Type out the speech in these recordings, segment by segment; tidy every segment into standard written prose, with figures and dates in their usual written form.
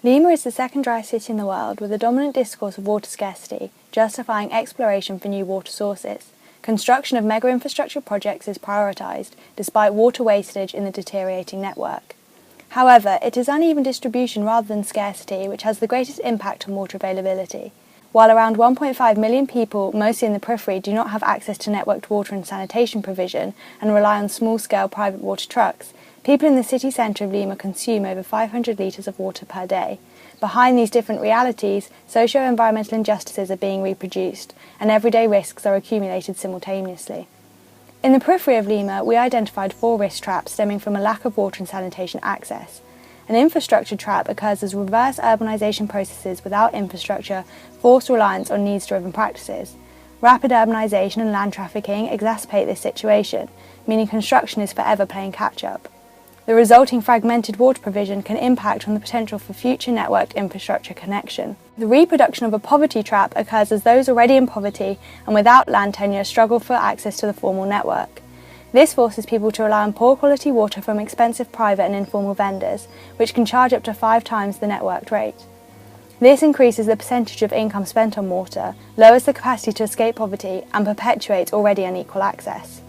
Lima is the second driest city in the world, with a dominant discourse of water scarcity, justifying exploration for new water sources. Construction of mega infrastructure projects is prioritised, despite water wastage in the deteriorating network. However, it is uneven distribution rather than scarcity which has the greatest impact on water availability. While around 1.5 million people, mostly in the periphery, do not have access to networked water and sanitation provision and rely on small-scale private water trucks, people in the city centre of Lima consume over 500 litres of water per day. Behind these different realities, socio-environmental injustices are being reproduced, and everyday risks are accumulated simultaneously. In the periphery of Lima, we identified 4 risk traps stemming from a lack of water and sanitation access. An infrastructure trap occurs as reverse urbanisation processes without infrastructure force reliance on needs-driven practices. Rapid urbanisation and land trafficking exacerbate this situation, meaning construction is forever playing catch-up. The resulting fragmented water provision can impact on the potential for future networked infrastructure connection. The reproduction of a poverty trap occurs as those already in poverty and without land tenure struggle for access to the formal network. This forces people to rely on poor quality water from expensive private and informal vendors, which can charge up to 5 times the networked rate. This increases the percentage of income spent on water, lowers the capacity to escape poverty, and perpetuates already unequal access.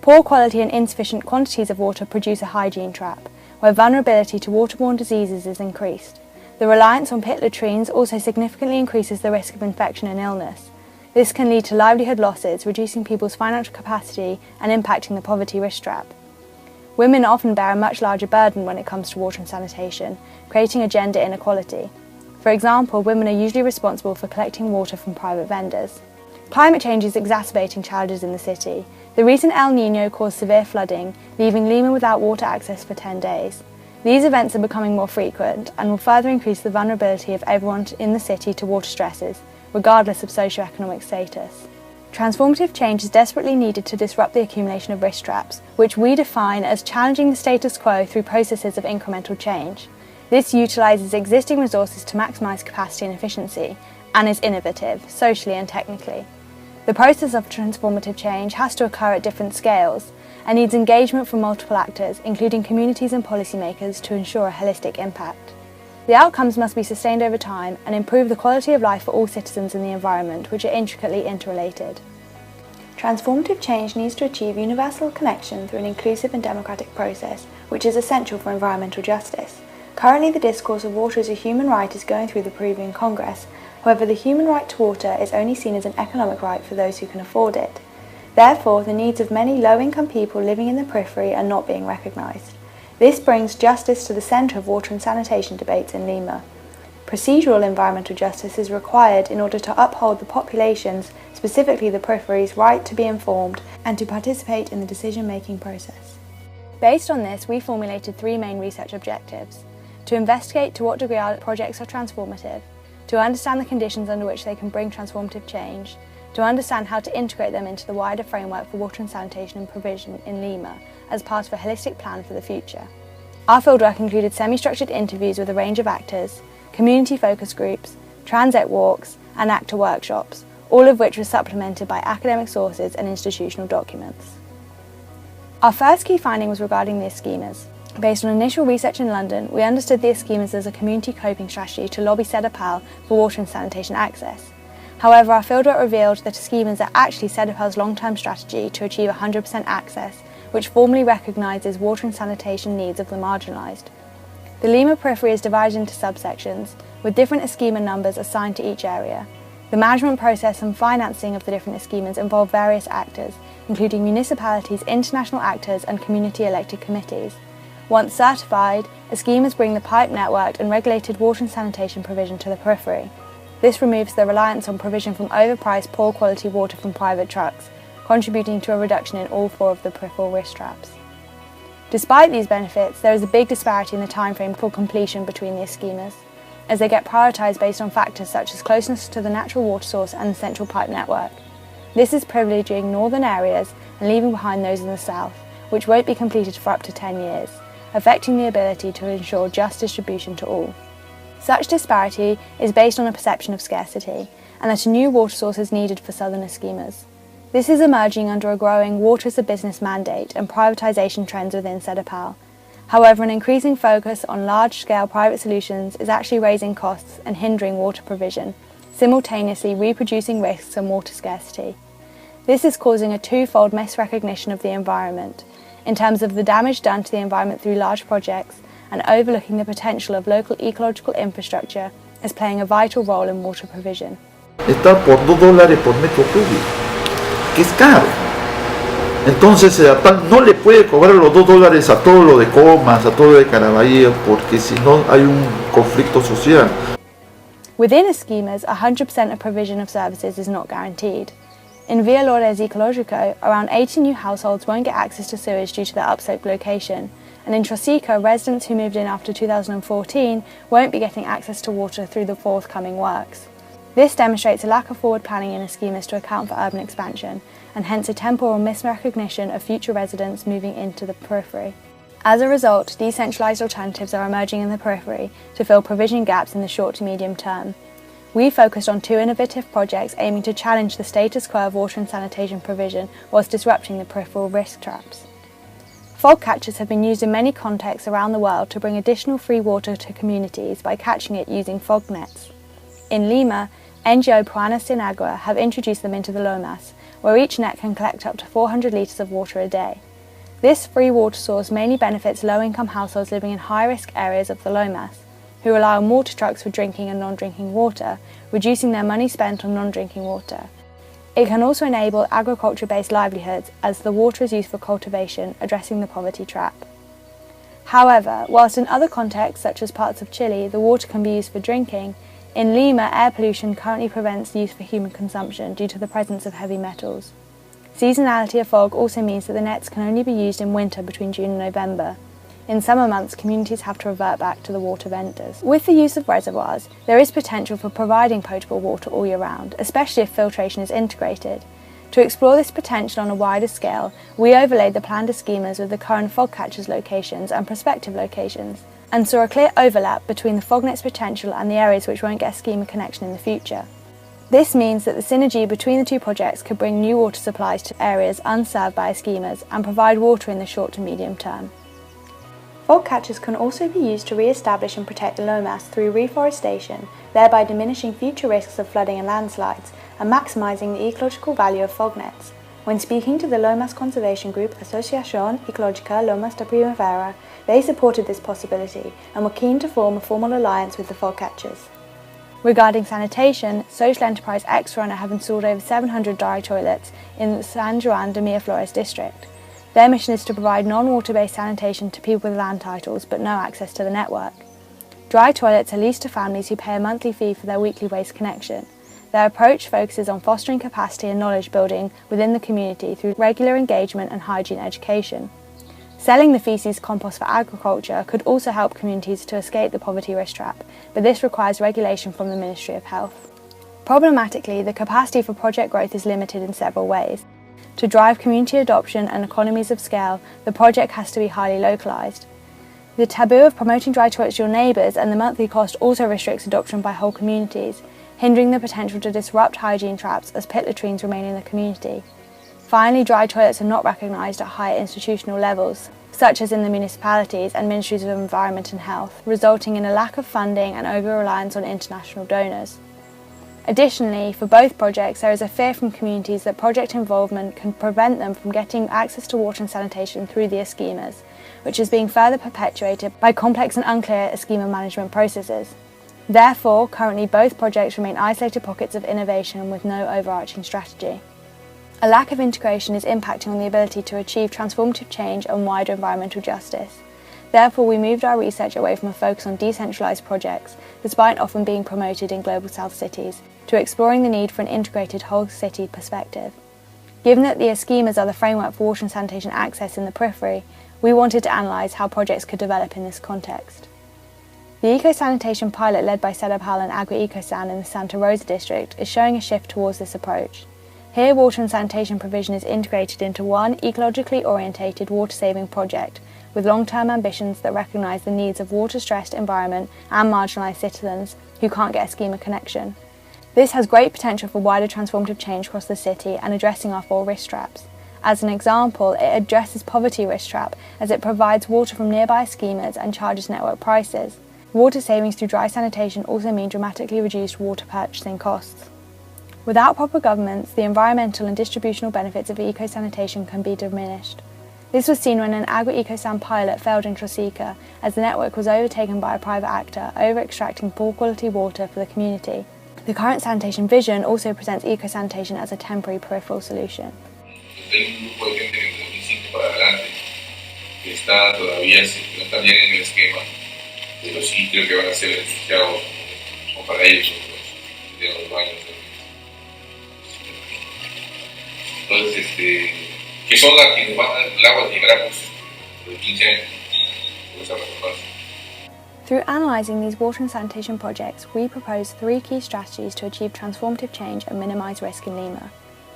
Poor quality and insufficient quantities of water produce a hygiene trap, where vulnerability to waterborne diseases is increased. The reliance on pit latrines also significantly increases the risk of infection and illness. This can lead to livelihood losses, reducing people's financial capacity and impacting the poverty risk trap. Women often bear a much larger burden when it comes to water and sanitation, creating a gender inequality. For example, women are usually responsible for collecting water from private vendors. Climate change is exacerbating challenges in the city. The recent El Niño caused severe flooding, leaving Lima without water access for 10 days. These events are becoming more frequent and will further increase the vulnerability of everyone in the city to water stresses, regardless of socioeconomic status. Transformative change is desperately needed to disrupt the accumulation of risk traps, which we define as challenging the status quo through processes of incremental change. This utilises existing resources to maximise capacity and efficiency, and is innovative, socially and technically. The process of transformative change has to occur at different scales, and needs engagement from multiple actors, including communities and policymakers, to ensure a holistic impact. The outcomes must be sustained over time and improve the quality of life for all citizens in the environment, which are intricately interrelated. Transformative change needs to achieve universal connection through an inclusive and democratic process, which is essential for environmental justice. Currently, the discourse of water as a human right is going through the Peruvian Congress. However, the human right to water is only seen as an economic right for those who can afford it. Therefore, the needs of many low-income people living in the periphery are not being recognised. This brings justice to the centre of water and sanitation debates in Lima. Procedural environmental justice is required in order to uphold the population's, specifically the periphery's, right to be informed and to participate in the decision-making process. Based on this, we formulated 3 main research objectives: to investigate to what degree our projects are transformative, to understand the conditions under which they can bring transformative change, to understand how to integrate them into the wider framework for water and sanitation and provision in Lima as part of a holistic plan for the future. Our fieldwork included semi-structured interviews with a range of actors, community focus groups, transit walks, and actor workshops, all of which were supplemented by academic sources and institutional documents. Our first key finding was regarding the schemas. Based on initial research in London, we understood the schemas as a community coping strategy to lobby CEDEPAL for water and sanitation access. However, our fieldwork revealed that schemas are actually CEDEPAL's long-term strategy to achieve 100% access, which formally recognises water and sanitation needs of the marginalised. The Lima periphery is divided into subsections, with different schema numbers assigned to each area. The management process and financing of the different schemas involve various actors, including municipalities, international actors and community-elected committees. Once certified, schemas bring the pipe networked and regulated water and sanitation provision to the periphery. This removes the reliance on provision from overpriced, poor-quality water from private trucks, contributing to a reduction in all 4 of the peripheral risk traps. Despite these benefits, there is a big disparity in the timeframe for completion between the schemas, as they get prioritised based on factors such as closeness to the natural water source and the central pipe network. This is privileging northern areas and leaving behind those in the south, which won't be completed for up to 10 years, affecting the ability to ensure just distribution to all. Such disparity is based on a perception of scarcity, and that a new water source is needed for southern schemas. This is emerging under a growing water as a business mandate and privatisation trends within CEDEPAL. However, an increasing focus on large-scale private solutions is actually raising costs and hindering water provision, simultaneously reproducing risks and water scarcity. This is causing a twofold misrecognition of the environment, in terms of the damage done to the environment through large projects and overlooking the potential of local ecological infrastructure as playing a vital role in water provision. Está por $2 por metro cúbico, que es caro. Entonces no le puede cobrar los $2 a todo lo de Comas, a todo lo de Cavanagh, porque si no hay un conflicto social. Within schemas, 100% of provision of services is not guaranteed. In Villa Lourdes Ecologico, around 80 new households won't get access to sewage due to their upslope location, and in Trosica, residents who moved in after 2014 won't be getting access to water through the forthcoming works. This demonstrates a lack of forward planning in schemas to account for urban expansion, and hence a temporal misrecognition of future residents moving into the periphery. As a result, decentralised alternatives are emerging in the periphery to fill provision gaps in the short to medium term. We focused on 2 innovative projects aiming to challenge the status quo of water and sanitation provision whilst disrupting the peripheral risk traps. Fog catchers have been used in many contexts around the world to bring additional free water to communities by catching it using fog nets. In Lima, NGO Puana Sin Agua have introduced them into the Lomas, where each net can collect up to 400 litres of water a day. This free water source mainly benefits low-income households living in high-risk areas of the Lomas, who rely on water trucks for drinking and non-drinking water, reducing their money spent on non-drinking water. It can also enable agriculture-based livelihoods as the water is used for cultivation, addressing the poverty trap. However, whilst in other contexts, such as parts of Chile, the water can be used for drinking, in Lima, air pollution currently prevents use for human consumption due to the presence of heavy metals. Seasonality of fog also means that the nets can only be used in winter between June and November. In summer months, communities have to revert back to the water vendors. With the use of reservoirs, there is potential for providing potable water all year round, especially if filtration is integrated. To explore this potential on a wider scale, we overlaid the planned schemas with the current fog catchers locations and prospective locations, and saw a clear overlap between the fognet's potential and the areas which won't get a schema connection in the future. This means that the synergy between the 2 projects could bring new water supplies to areas unserved by schemas and provide water in the short to medium term. Fog catchers can also be used to re-establish and protect the Lomas through reforestation, thereby diminishing future risks of flooding and landslides, and maximising the ecological value of fog nets. When speaking to the Lomas conservation group Asociación Ecológica Lomas de Primavera, they supported this possibility and were keen to form a formal alliance with the fog catchers. Regarding sanitation, social enterprise X-Runner have installed over 700 dry toilets in the San Juan de Miraflores district. Their mission is to provide non-water-based sanitation to people with land titles but no access to the network. Dry toilets are leased to families who pay a monthly fee for their weekly waste connection. Their approach focuses on fostering capacity and knowledge building within the community through regular engagement and hygiene education. Selling the feces compost for agriculture could also help communities to escape the poverty risk trap, but this requires regulation from the Ministry of Health. Problematically, the capacity for project growth is limited in several ways. To drive community adoption and economies of scale, the project has to be highly localised. The taboo of promoting dry toilets to your neighbours and the monthly cost also restricts adoption by whole communities, hindering the potential to disrupt hygiene traps as pit latrines remain in the community. Finally, dry toilets are not recognised at higher institutional levels, such as in the municipalities and ministries of environment and health, resulting in a lack of funding and over-reliance on international donors. Additionally, for both projects, there is a fear from communities that project involvement can prevent them from getting access to water and sanitation through the schemas, which is being further perpetuated by complex and unclear schema management processes. Therefore, currently both projects remain isolated pockets of innovation with no overarching strategy. A lack of integration is impacting on the ability to achieve transformative change and wider environmental justice. Therefore, we moved our research away from a focus on decentralised projects, despite often being promoted in global south cities, to exploring the need for an integrated whole city perspective. Given that the schemas are the framework for water and sanitation access in the periphery, we wanted to analyse how projects could develop in this context. The eco-sanitation pilot led by Sedapal and Agua Ecosan in the Santa Rosa district is showing a shift towards this approach. Here, water and sanitation provision is integrated into one ecologically orientated water-saving project, with long-term ambitions that recognise the needs of water-stressed environment and marginalised citizens who can't get a schema connection. This has great potential for wider transformative change across the city and addressing our 4 risk traps. As an example, it addresses poverty risk trap as it provides water from nearby schemas and charges network prices. Water savings through dry sanitation also mean dramatically reduced water purchasing costs. Without proper governance, the environmental and distributional benefits of eco-sanitation can be diminished. This was seen when an agri-eco-san pilot failed in Trosica, as the network was overtaken by a private actor, over-extracting poor quality water for the community. The current sanitation vision also presents eco-sanitation as a temporary peripheral solution. Hay un grupo de gente que desde 2005 para adelante que está todavía no está bien en el esquema, pero sí creo que van a ser beneficiados o para ellos de los baños. Entonces, que son las que nos van a dar el agua que llegará por 15 años por esa reforma. Through analysing these water and sanitation projects, we propose 3 key strategies to achieve transformative change and minimise risk in Lima.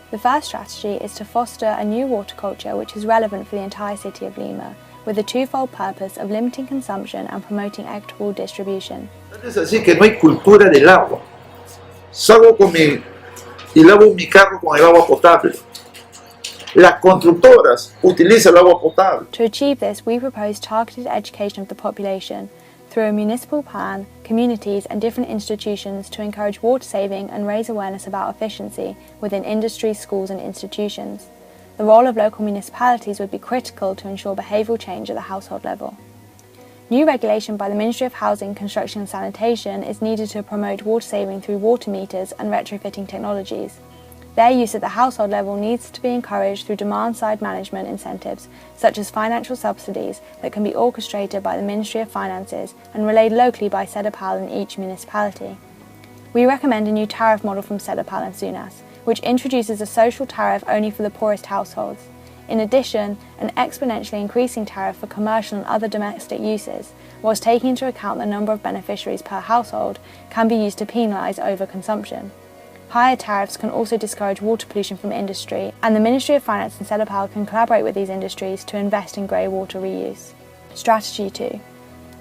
The first strategy is to foster a new water culture which is relevant for the entire city of Lima, with the twofold purpose of limiting consumption and promoting equitable distribution. Es así que no hay cultura del agua. Salgo y lavo mi carro con el agua potable. Las constructoras utilizan el agua potable. To achieve this, we propose targeted education of the population through a municipal plan, communities and different institutions to encourage water saving and raise awareness about efficiency within industry, schools and institutions. The role of local municipalities would be critical to ensure behavioural change at the household level. New regulation by the Ministry of Housing, Construction and Sanitation is needed to promote water saving through water meters and retrofitting technologies. Their use at the household level needs to be encouraged through demand-side management incentives, such as financial subsidies that can be orchestrated by the Ministry of Finances and relayed locally by SEDAPAL in each municipality. We recommend a new tariff model from SEDAPAL and SUNAS, which introduces a social tariff only for the poorest households. In addition, an exponentially increasing tariff for commercial and other domestic uses, whilst taking into account the number of beneficiaries per household, can be used to penalise overconsumption. Higher tariffs can also discourage water pollution from industry, and the Ministry of Finance and SEDAPAL can collaborate with these industries to invest in grey water reuse. Strategy 2.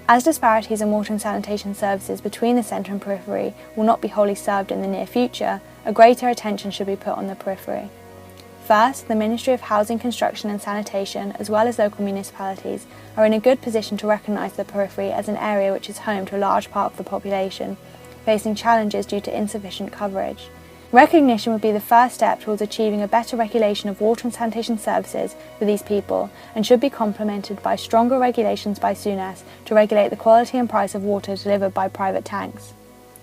As disparities in water and sanitation services between the centre and periphery will not be wholly served in the near future, a greater attention should be put on the periphery. First, the Ministry of Housing, Construction and Sanitation, as well as local municipalities, are in a good position to recognise the periphery as an area which is home to a large part of the population, facing challenges due to insufficient coverage. Recognition would be the first step towards achieving a better regulation of water and sanitation services for these people, and should be complemented by stronger regulations by SUNAS to regulate the quality and price of water delivered by private tanks.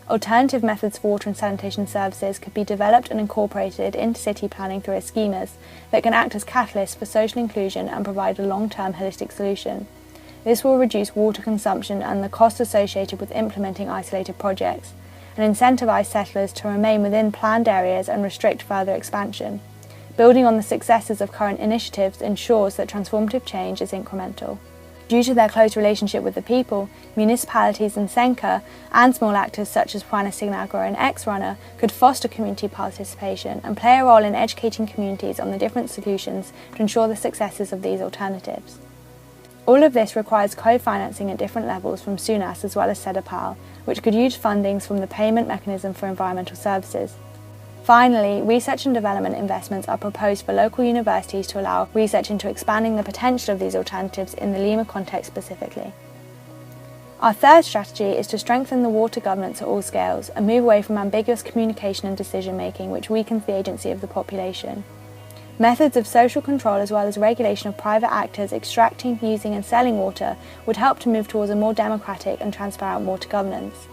Alternative methods for water and sanitation services could be developed and incorporated into city planning through schemas that can act as catalysts for social inclusion and provide a long-term holistic solution. This will reduce water consumption and the costs associated with implementing isolated projects, and incentivise settlers to remain within planned areas and restrict further expansion. Building on the successes of current initiatives ensures that transformative change is incremental. Due to their close relationship with the people, municipalities and Senka and small actors such as Puana Signagua and X-Runner could foster community participation and play a role in educating communities on the different solutions to ensure the successes of these alternatives. All of this requires co-financing at different levels from SUNAS as well as SEDAPAL, which could use fundings from the payment mechanism for environmental services. Finally, research and development investments are proposed for local universities to allow research into expanding the potential of these alternatives in the Lima context specifically. Our third strategy is to strengthen the water governance at all scales and move away from ambiguous communication and decision-making which weakens the agency of the population. Methods of social control as well as regulation of private actors extracting, using and selling water would help to move towards a more democratic and transparent water governance.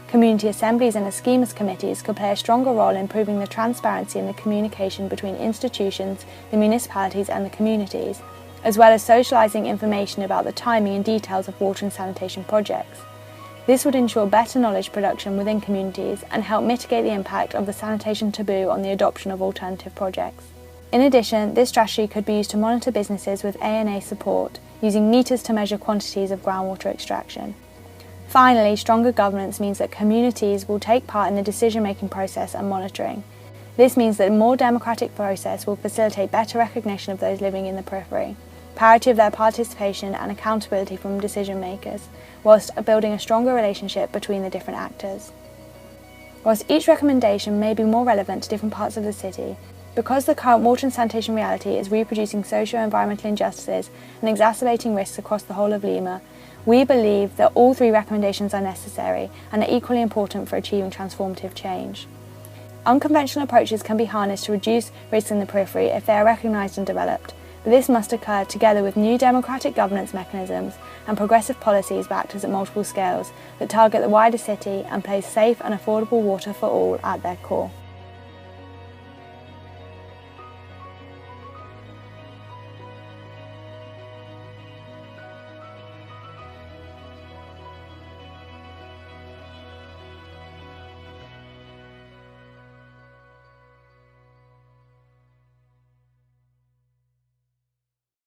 Community assemblies and schemas committees could play a stronger role in improving the transparency and the communication between institutions, the municipalities and the communities, as well as socialising information about the timing and details of water and sanitation projects. This would ensure better knowledge production within communities and help mitigate the impact of the sanitation taboo on the adoption of alternative projects. In addition, this strategy could be used to monitor businesses with ANA support, using meters to measure quantities of groundwater extraction. Finally, stronger governance means that communities will take part in the decision-making process and monitoring. This means that a more democratic process will facilitate better recognition of those living in the periphery, parity of their participation and accountability from decision-makers, whilst building a stronger relationship between the different actors. Whilst each recommendation may be more relevant to different parts of the city, Because the current water and sanitation reality is reproducing socio-environmental injustices and exacerbating risks across the whole of Lima, we believe that all three recommendations are necessary and are equally important for achieving transformative change. Unconventional approaches can be harnessed to reduce risks in the periphery if they are recognised and developed, but this must occur together with new democratic governance mechanisms and progressive policies backed at multiple scales that target the wider city and place safe and affordable water for all at their core.